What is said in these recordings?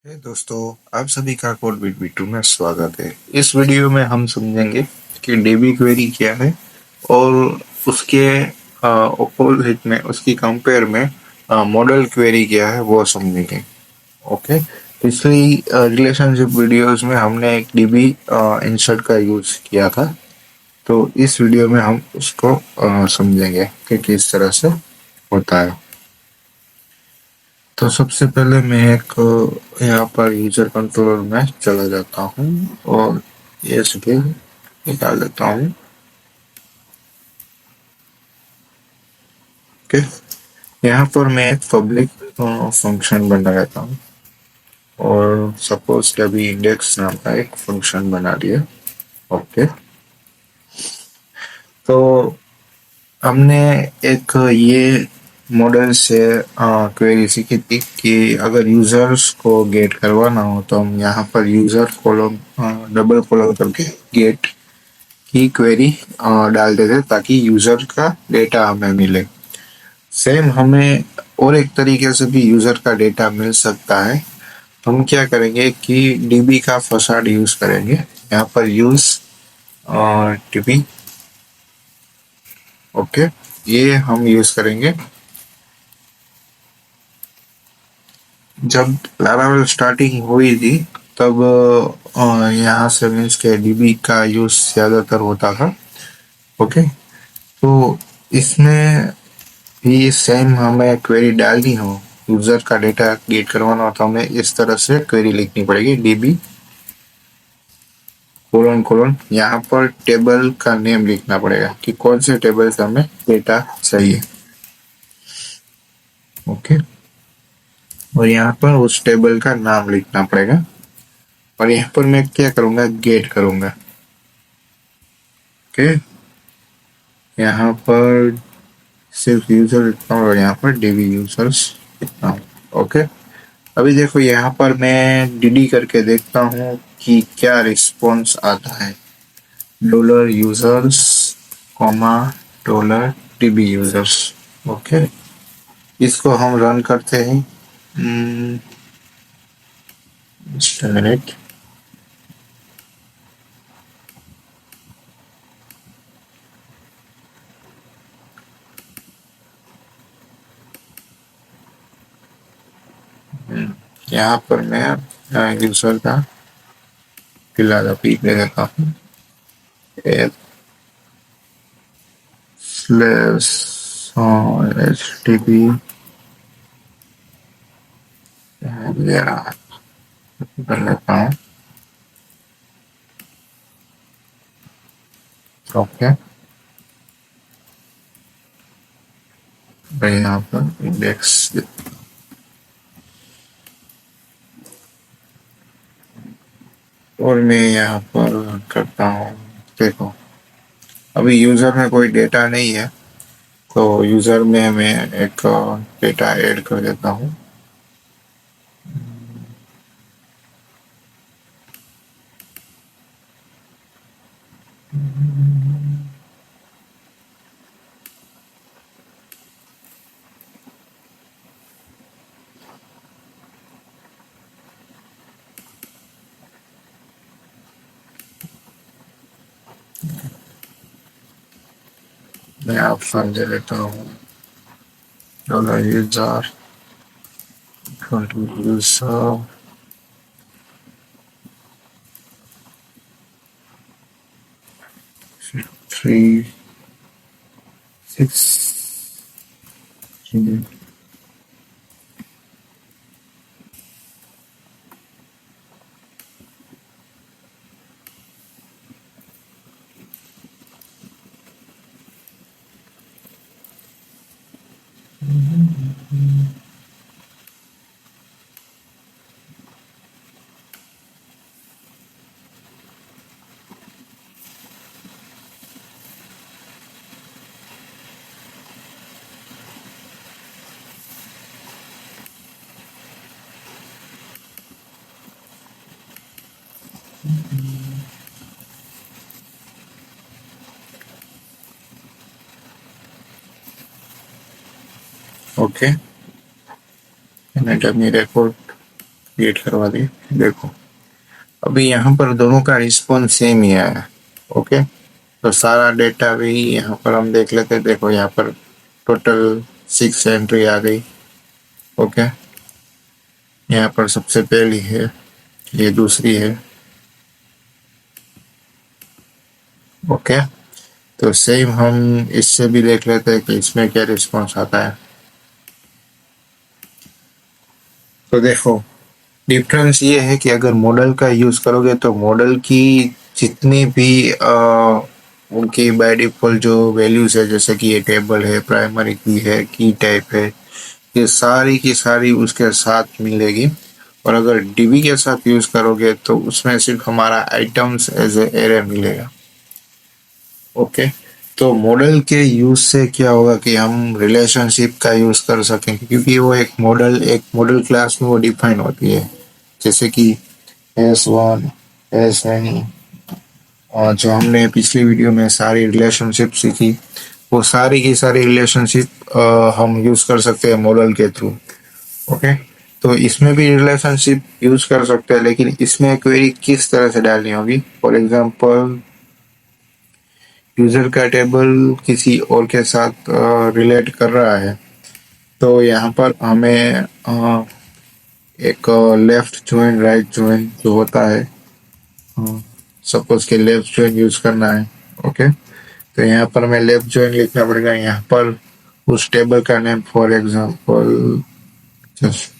हे दोस्तों, आप सभी का कोड बिट बिटू में स्वागत है। इस वीडियो में हम समझेंगे कि डीबी क्वेरी क्या है और उसके अपोजिट में उसकी कंपेयर में मॉडल क्वेरी क्या है वो समझेंगे। ओके। पिछली रिलेशनशिप वीडियोस में हमने एक डीबी इंसर्ट का यूज किया था, तो इस वीडियो में हम उसको समझेंगे कि किस तरह से होता है। तो सबसे पहले मैं एक यहाँ पर यूजर कंट्रोलर में चला जाता हूँ और ये सभी निकाल देता हूँ। ओके। यहाँ पर मैं एक पब्लिक फंक्शन बना लेता हूँ और सपोज कि अभी इंडेक्स नाम का एक फंक्शन बना दिया। ओके। तो हमने एक ये मॉडल से क्वेरी सीखी थी कि अगर यूजर्स को गेट करवाना हो तो हम यहाँ पर यूजर कॉलम डबल कॉलम करके गेट की क्वेरी डाल देते ताकि यूजर का डेटा हमें मिले। सेम हमें और एक तरीके से भी यूजर का डेटा मिल सकता है। हम क्या करेंगे कि डीबी का फसाड यूज करेंगे। यहाँ पर यूज डीबी। ओके। ये हम यूज करेंगे जब लारावेल स्टार्टिंग हुई थी, तब यहाँ से मीन्स के डीबी का यूज ज्यादातर होता था। ओके। तो इसमें भी सेम हमें क्वेरी डालनी हो, यूजर का डेटा गेट करवाना हो तो हमें इस तरह से क्वेरी लिखनी पड़ेगी। डीबी कोलन कोलन, यहाँ पर टेबल का नेम लिखना पड़ेगा कि कौन से टेबल से हमें डेटा चाहिए। ओके। और यहाँ पर उस टेबल का नाम लिखना पड़ेगा और यहाँ पर मैं क्या करूंगा, गेट करूंगा। ओके। यहाँ पर सिर्फ यूजर लिखता हूँ और यहाँ पर डीबी यूजर्स लिखता हूँ। ओके। अभी देखो यहाँ पर मैं डीडी करके देखता हूँ कि क्या रिस्पॉन्स आता है। Dollar users comma dollar dB users. Okay. इसको हम रन करते हैं। Just minute. यहाँ पर मैं यूजर का फिलॉसफी दे देता हूँ। स्लैश एच टी पी कर लेता हूँ। ओके। भाई यहाँ पर इंडेक्स और मैं यहाँ पर करता हूँ। देखो, अभी यूजर में कोई डेटा नहीं है, तो यूजर में मैं एक डेटा ऐड कर देता हूँ। मैं ऑप्शन दे देता हूँ। Dollar user user 3 6 okay. मैंने डमी रिकॉर्ड क्रिएट करवा दिए। देखो अभी यहाँ पर दोनों का रिस्पॉन्स सेम ही आया। ओके, तो सारा डेटा भी यहाँ पर हम देख लेते हैं। देखो यहाँ पर टोटल 6 एंट्री आ गई। ओके, यहाँ पर सबसे पहली है, ये दूसरी है। ओके, तो सेम हम इससे भी देख लेते हैं कि इसमें क्या रिस्पॉन्स आता है। तो देखो डिफरेंस ये है कि अगर मॉडल का यूज करोगे तो मॉडल की जितनी भी उनकी बाय डिफॉल्ट जो वैल्यूज है, जैसे कि ये टेबल है, प्राइमरी की है, की टाइप है, ये सारी की सारी उसके साथ मिलेगी। और अगर डीबी के साथ यूज करोगे तो उसमें सिर्फ हमारा आइटम्स एज ए एरे मिलेगा। ओके, तो मॉडल के यूज से क्या होगा कि हम रिलेशनशिप का यूज कर सकेंगे, क्योंकि वो एक मॉडल क्लास में वो डिफाइन होती है। जैसे कि S1, S1 और जो हमने पिछली वीडियो में सारी रिलेशनशिप सीखी, वो सारी की सारी रिलेशनशिप हम यूज कर सकते हैं मॉडल के थ्रू। ओके, तो इसमें भी रिलेशनशिप यूज कर सकते हैं, लेकिन इसमें क्वेरी किस तरह से डालनी होगी। फॉर एग्जांपल यूजर का टेबल किसी और के साथ रिलेट कर रहा है, तो यहाँ पर हमें एक लेफ्ट ज्वाइन राइट ज्वाइन जो होता है, सपोज के लेफ्ट ज्वाइन यूज करना है। ओके, तो यहाँ पर हमें लेफ्ट ज्वाइन लिखना पड़ेगा। यहाँ पर उस टेबल का नेम फॉर एग्जांपल जस्ट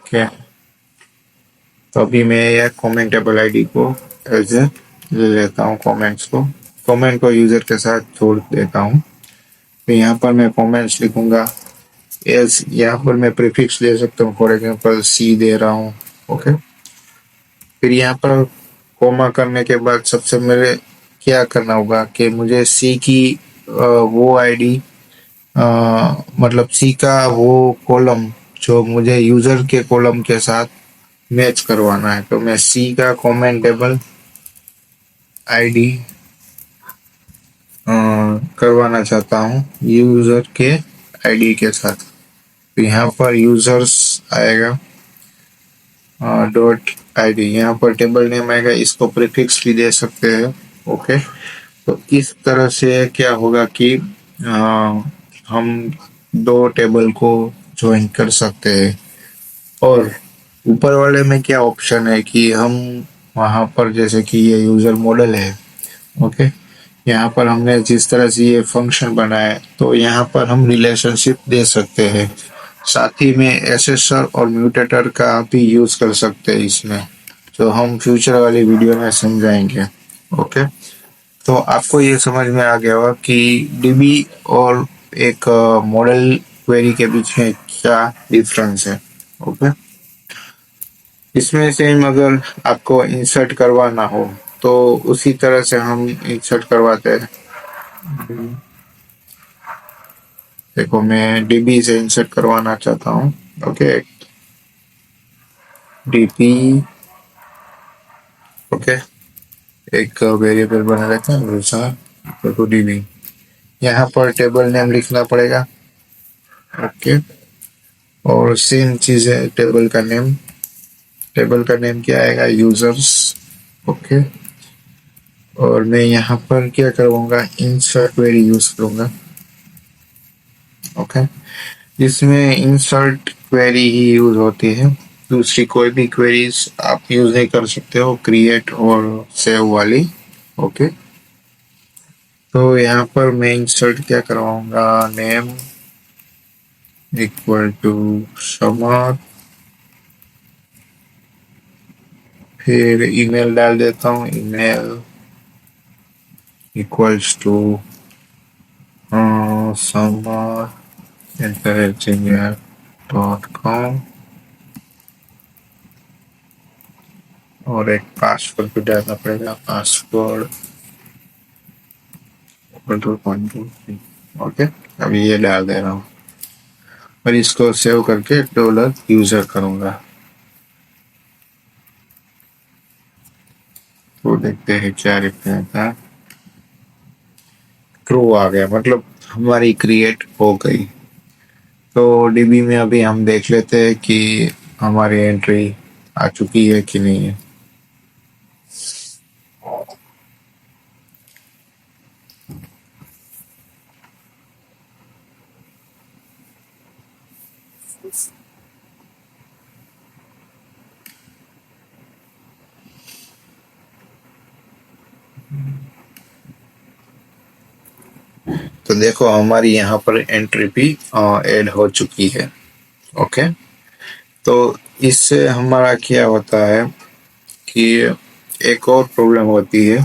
क्या, तो अभी मैं यह कमेंट टेबल आईडी को एज ए ले लेता हूँ, कमेंट्स को, कमेंट को यूजर के साथ जोड़ देता हूँ। तो यहाँ पर मैं कमेंट्स लिखूंगा एज, यहाँ पर मैं प्रीफिक्स दे सकता हूँ, फॉर एग्जांपल सी दे रहा हूँ। ओके, फिर यहाँ पर कोमा करने के बाद सबसे मेरे क्या करना होगा कि मुझे सी की वो आईडी, मतलब सी का वो कॉलम जो मुझे यूजर के कॉलम के साथ मैच करवाना है। तो मैं सी का कमेंट टेबल आईडी करवाना चाहता हूँ यूजर के आईडी के साथ। तो यहाँ पर यूजर्स आएगा डॉट आईडी, यहाँ पर टेबल नेम आएगा, इसको प्रीफिक्स भी दे सकते हैं। ओके, तो इस तरह से क्या होगा कि हम दो टेबल को ज्वाइन कर सकते हैं। और ऊपर वाले में क्या ऑप्शन है कि हम वहाँ पर, जैसे कि ये यूजर मॉडल है। ओके, यहाँ पर हमने जिस तरह से ये फंक्शन बनाया है, तो यहाँ पर हम रिलेशनशिप दे सकते हैं। साथ ही में एसेसर और म्यूटेटर का भी यूज कर सकते हैं इसमें, जो हम फ्यूचर वाली वीडियो में समझाएंगे। ओके, तो आपको ये समझ में आ गया होगा कि डीबी और एक मॉडल क्वेरी के बीच में क्या डिफरेंस है। ओके, इसमें सेम अगर आपको इंसर्ट करवाना हो तो उसी तरह से हम इंसर्ट करवाते हैं। देखो मैं डीबी से इंसर्ट करवाना चाहता हूँ। ओके, डीबी, ओके, एक वेरिएबल बना लेते हैं देखो डीबी, यहाँ पर टेबल नेम लिखना पड़ेगा। ओके, और सेम चीज है टेबल का नेम क्या आएगा, यूजर्स। ओके, और मैं यहाँ पर क्या करवाऊंगा, इंसर्ट क्वेरी यूज करूंगा। ओके, इसमें इंसर्ट क्वेरी ही यूज होती है, दूसरी कोई भी क्वेरीज आप यूज नहीं कर सकते हो, क्रिएट और सेव वाली। ओके, तो यहाँ पर मैं इंसर्ट क्या करवाऊंगा, नेम इक्वल टू समर, फिर ईमेल डाल देता हूँ, ईमेल इक्वल्स टू समर@gmail.com और एक पासवर्ड भी डालना पड़ेगा, पासवर्ड। ओके, अभी ये डाल दे रहा हूँ और इसको सेव करके डॉलर यूजर करूंगा। तो देखते हैं क्या रिप्लाई आता है। ट्रू आ गया, मतलब हमारी क्रिएट हो गई। तो डीबी में अभी हम देख लेते हैं कि हमारी एंट्री आ चुकी है कि नहीं है। तो देखो हमारी यहाँ पर एंट्री भी ऐड हो चुकी है। ओके, तो इससे हमारा क्या होता है कि एक और प्रॉब्लम होती है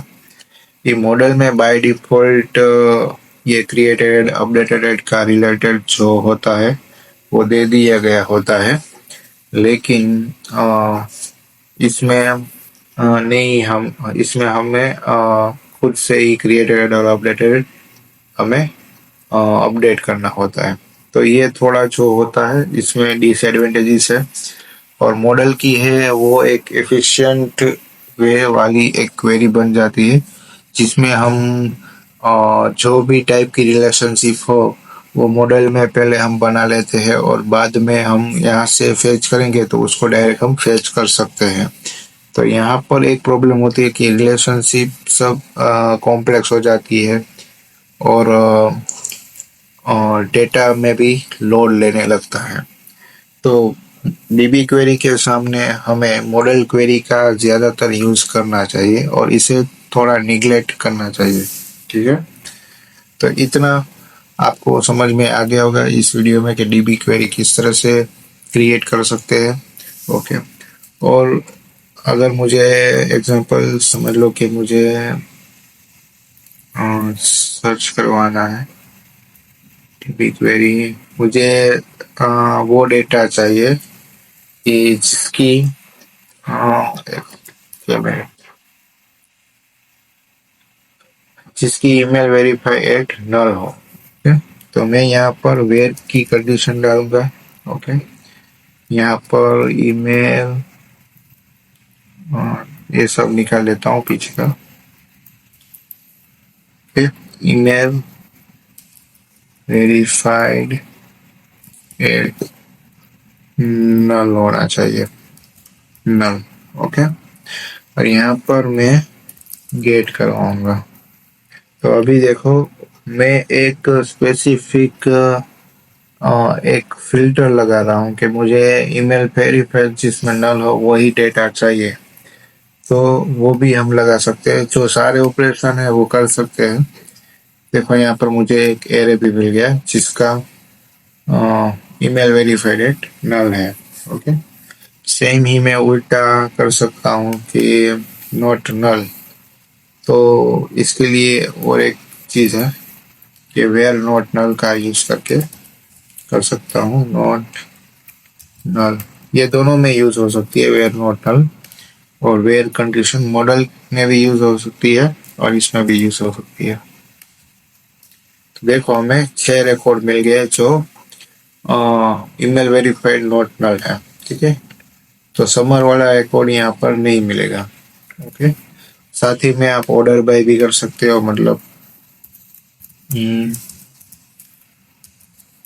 कि मॉडल में बाय डिफॉल्ट ये क्रिएटेड अपडेटेड का रिलेटेड जो होता है वो दे दिया गया होता है, लेकिन इसमें नहीं, हम इसमें हमें खुद से ही क्रिएटेड और अपडेटेड हमें अपडेट करना होता है। तो ये थोड़ा जो होता है इसमें डिसएडवांटेजेस है। और मॉडल की है वो एक एफिशिएंट वे वाली एक क्वेरी बन जाती है जिसमें हम जो भी टाइप की रिलेशनशिप हो वो मॉडल में पहले हम बना लेते हैं और बाद में हम यहाँ से फेच करेंगे तो उसको डायरेक्ट हम फेच कर सकते हैं। तो यहाँ पर एक प्रॉब्लम होती है कि रिलेशनशिप सब कॉम्प्लेक्स हो जाती है और डेटा में भी लोड लेने लगता है। तो डीबी क्वेरी के सामने हमें मॉडल क्वेरी का ज़्यादातर यूज़ करना चाहिए और इसे थोड़ा निगलेक्ट करना चाहिए। ठीक है, तो इतना आपको समझ में आ गया होगा इस वीडियो में कि डीबी क्वेरी किस तरह से क्रिएट कर सकते हैं। ओके, और अगर मुझे एग्जांपल समझ लो कि मुझे सर्च करवाना है डीबी क्वेरी, मुझे वो डेटा चाहिए कि जिसकी जिसकी ईमेल वेरीफाई एट नल हो। ओके, तो मैं यहाँ पर वेर की कंडीशन डालूंगा। ओके, यहाँ पर ईमेल ये सब निकाल लेता हूँ पीछे का। ईमेल वेरीफाइड एट नल होना चाहिए, नल। ओके, और यहाँ पर मैं गेट करवाऊंगा। तो अभी देखो मैं एक स्पेसिफिक एक फिल्टर लगा रहा हूँ कि मुझे ईमेल वेरीफाइड जिसमें नल हो वही डेटा चाहिए। तो वो भी हम लगा सकते हैं, जो सारे ऑपरेशन है वो कर सकते हैं। देखो यहाँ पर मुझे एक एरे भी मिल गया जिसका ईमेल वेरीफाइड एट नल है। ओके, सेम ही मैं उल्टा कर सकता हूँ कि नॉट नल। तो इसके लिए और एक चीज़ है कि वेयर नॉट नल का यूज करके कर सकता हूँ नॉट नल। ये दोनों में यूज हो सकती है वेयर नॉट नल, और वेयर कंडीशन मॉडल में भी यूज हो सकती है और इसमें भी यूज हो सकती है। तो देखो हमें 6 रिकॉर्ड मिल गए जो ईमेल वेरीफाइड नॉट नल है। ठीक है, तो समर वाला रिकॉर्ड यहाँ पर नहीं मिलेगा। ओके, साथ ही में आप ऑर्डर बाय भी कर सकते हो, मतलब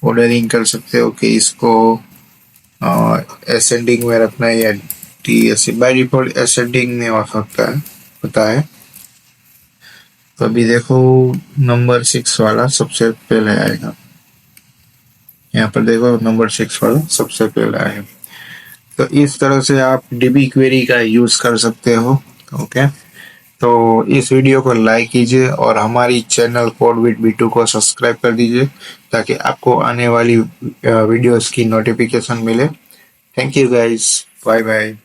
ऑर्डरिंग कर सकते हो कि इसको असेंडिंग में रखना है या टी बाय डिफॉल्ट असेंडिंग में हो सकता है, पता है। तो अभी देखो नंबर 6 वाला सबसे पहले आएगा। यहाँ पर देखो नंबर 6 वाला सबसे पहले आएगा। तो इस तरह से आप डीबी क्वेरी का यूज कर सकते हो। ओके, तो इस वीडियो को लाइक कीजिए और हमारी चैनल कोड विद B2 को सब्सक्राइब कर दीजिए ताकि आपको आने वाली वीडियोस की नोटिफिकेशन मिले। Thank you guys, bye bye.